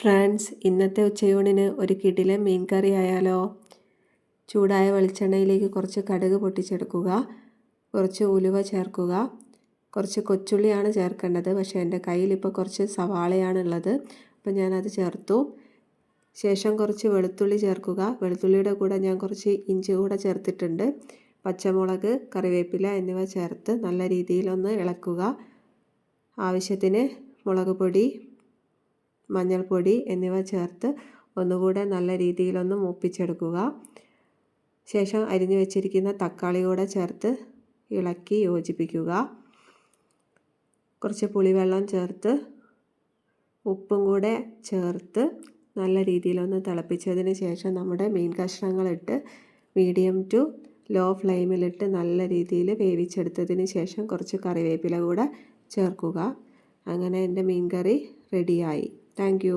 Friends, ഇന്നത്തെ ഉച്ചയൂണിന് ഒരു കിടിലൻ മീൻ കറി ആയാലോ? ചൂടായ വെളിച്ചെണ്ണയിലേക്ക് കുറച്ച് കടുക് പൊട്ടിച്ചെടുക്കുക, കുറച്ച് ഉലുവ ചേർക്കുക, കുറച്ച് കൊച്ചുള്ളിയാണ് ചേർക്കേണ്ടത്. പക്ഷേ എൻ്റെ കയ്യിൽ ഇപ്പോൾ കുറച്ച് സവാളയാണ് ഉള്ളത്, അപ്പോൾ ഞാനത് ചേർത്തു. ശേഷം കുറച്ച് വെളുത്തുള്ളി ചേർക്കുക. വെളുത്തുള്ളിയുടെ കൂടെ ഞാൻ കുറച്ച് ഇഞ്ചി കൂടെ ചേർത്തിട്ടുണ്ട്. പച്ചമുളക്, കറിവേപ്പില എന്നിവ ചേർത്ത് നല്ല രീതിയിലൊന്ന് ഇളക്കുക. ആവശ്യത്തിന് മുളക് പൊടി, മഞ്ഞൾപ്പൊടി എന്നിവ ചേർത്ത് ഒന്നുകൂടെ നല്ല രീതിയിലൊന്ന് മൂപ്പിച്ചെടുക്കുക. ശേഷം അരിഞ്ഞു വെച്ചിരിക്കുന്ന തക്കാളി കൂടെ ചേർത്ത് ഇളക്കി യോജിപ്പിക്കുക. കുറച്ച് പുളിവെള്ളം ചേർത്ത് ഉപ്പും കൂടെ ചേർത്ത് നല്ല രീതിയിലൊന്ന് തിളപ്പിച്ചതിന് ശേഷം നമ്മുടെ മീൻ കഷ്ണങ്ങളിട്ട് മീഡിയം ടു ലോ ഫ്ലെയിമിലിട്ട് നല്ല രീതിയിൽ വേവിച്ചെടുത്തതിന് ശേഷം കുറച്ച് കറിവേപ്പില കൂടെ ചേർക്കുക. അങ്ങനെ എൻ്റെ മീൻ കറി റെഡിയായി. Thank you.